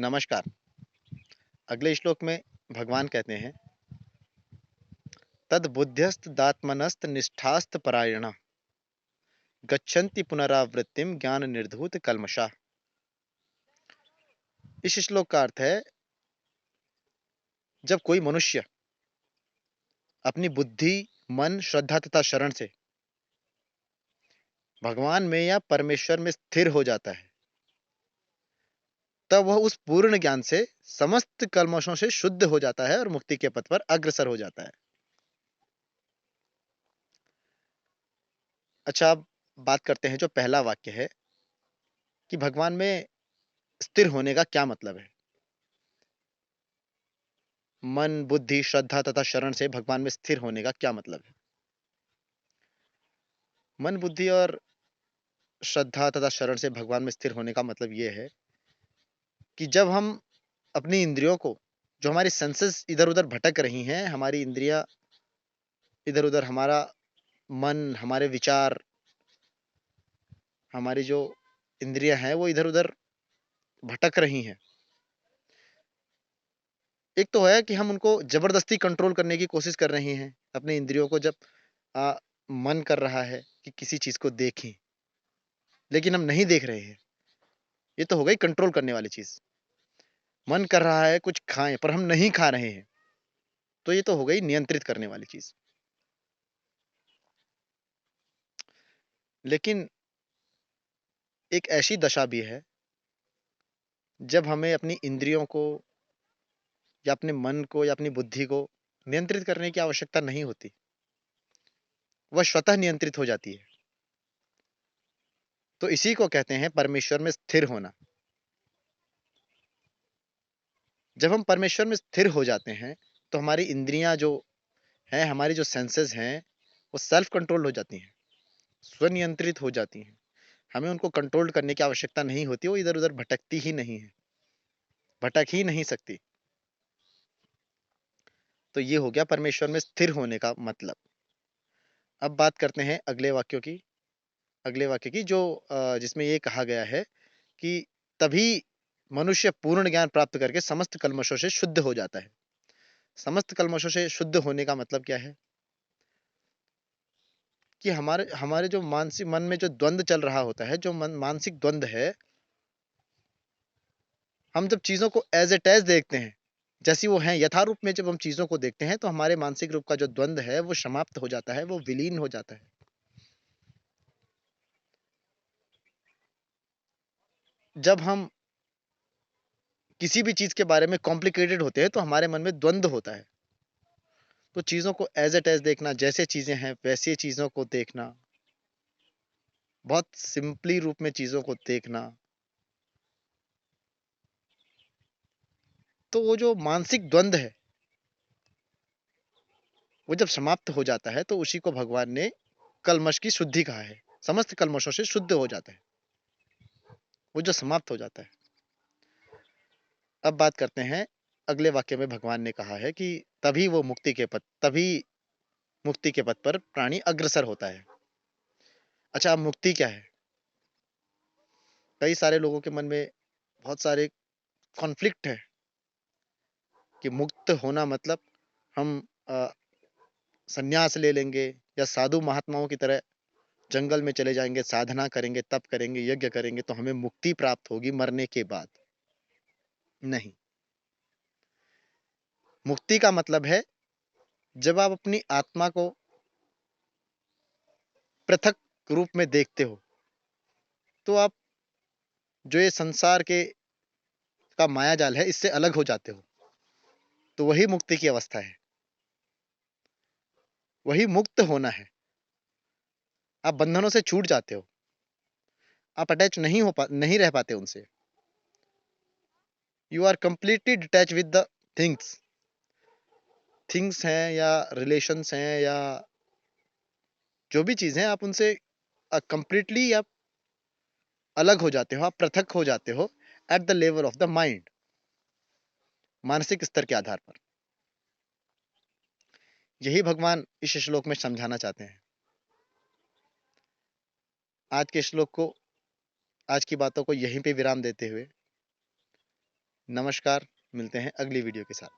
नमस्कार। अगले श्लोक में भगवान कहते हैं, तद बुद्ध्यस्तदात्मनस्त निष्ठास्त परायणा गच्छन्ति पुनरावृत्तिम ज्ञान निर्धूत कल्मषा। इस श्लोक का अर्थ है, जब कोई मनुष्य अपनी बुद्धि, मन, श्रद्धा तथा शरण से भगवान में या परमेश्वर में स्थिर हो जाता है, तब वह उस पूर्ण ज्ञान से समस्त कल्मषों से शुद्ध हो जाता है और मुक्ति के पथ पर अग्रसर हो जाता है। अच्छा, अब बात करते हैं जो पहला वाक्य है कि भगवान में स्थिर होने का क्या मतलब है। मन, बुद्धि, श्रद्धा तथा शरण से भगवान में स्थिर होने का क्या मतलब है। मन, बुद्धि और श्रद्धा तथा शरण से भगवान में स्थिर होने का मतलब ये है कि जब हम अपनी इंद्रियों को, जो हमारी सेंसेस इधर-उधर भटक रही हैं, हमारी इंद्रियां इधर-उधर, हमारा मन, हमारे विचार, हमारी जो इंद्रियां हैं वो इधर-उधर भटक रही हैं। एक तो है कि हम उनको जबरदस्ती कंट्रोल करने की कोशिश कर रहे हैं। अपनी इंद्रियों को जब आ, मन कर रहा है कि किसी चीज को देखें, लेकिन हम नहीं देख रहे हैं, ये तो हो गई कंट्रोल करने वाली चीज। मन कर रहा है कुछ खाएं पर हम नहीं खा रहे हैं, तो ये तो हो गई नियंत्रित करने वाली चीज। लेकिन एक ऐसी दशा भी है जब हमें अपनी इंद्रियों को या अपने मन को या अपनी बुद्धि को नियंत्रित करने की आवश्यकता नहीं होती, वह स्वतः नियंत्रित हो जाती है। तो इसी को कहते हैं परमेश्वर में स्थिर होना। जब हम परमेश्वर में स्थिर हो जाते हैं तो हमारी इंद्रियां जो हैं, हमारी जो सेंसेस हैं, वो सेल्फ कंट्रोल हो जाती हैं, स्वनियंत्रित हो जाती हैं। हमें उनको कंट्रोल करने की आवश्यकता नहीं होती, वो इधर उधर भटकती ही नहीं है, भटक ही नहीं सकती। तो ये हो गया परमेश्वर में स्थिर होने का मतलब। अब बात करते हैं अगले वाक्यों की, अगले वाक्य की, जो जिसमें ये कहा गया है कि तभी मनुष्य पूर्ण ज्ञान प्राप्त करके समस्त कल्मशों से शुद्ध हो जाता है। समस्त कल्मशों से शुद्ध होने का मतलब क्या है कि हमारे हमारे जो मानसिक मन में जो द्वंद चल रहा होता है, जो मानसिक द्वंद है, हम जब चीजों को एज इट एज देखते हैं, जैसी वो हैं यथारूप में, जब हम चीजों को देखते हैं तो हमारे मानसिक रूप का जो द्वंद है वो समाप्त हो जाता है, वो विलीन हो जाता है। जब हम किसी भी चीज के बारे में कॉम्प्लिकेटेड होते हैं तो हमारे मन में द्वंद होता है। तो चीजों को एज इट एज देखना, जैसे चीजें हैं वैसे चीजों को देखना, बहुत सिंपली रूप में चीजों को देखना, तो वो जो मानसिक द्वंद है वो जब समाप्त हो जाता है तो उसी को भगवान ने कलमश की शुद्धि कहा है। समस्त कलमशों से शुद्ध हो जाता है, वो जो समाप्त हो जाता है। अब बात करते हैं, अगले वाक्य में भगवान ने कहा है कि तभी मुक्ति के पथ पर प्राणी अग्रसर होता है। अच्छा, अब मुक्ति क्या है। कई सारे लोगों के मन में बहुत सारे कॉन्फ्लिक्ट है कि मुक्त होना मतलब हम अ, संन्यास ले लेंगे या साधु महात्माओं की तरह जंगल में चले जाएंगे, साधना करेंगे, तप करेंगे, यज्ञ करेंगे तो हमें मुक्ति प्राप्त होगी मरने के बाद। नहीं, मुक्ति का मतलब है जब आप अपनी आत्मा को पृथक रूप में देखते हो, तो आप जो ये संसार के का माया जाल है इससे अलग हो जाते हो, तो वही मुक्ति की अवस्था है, वही मुक्त होना है। आप बंधनों से छूट जाते हो, आप अटैच नहीं रह पाते उनसे। You are completely detach with the things. Things हैं या रिलेशंस हैं या जो भी चीजें, आप उनसे कंप्लीटली आप अलग हो जाते हो, आप पृथक हो जाते हो at the level of the mind, मानसिक स्तर के आधार पर। यही भगवान इस श्लोक में समझाना चाहते हैं। आज के श्लोक को, आज की बातों को यहीं पे विराम देते हुए नमस्कार, मिलते हैं अगली वीडियो के साथ।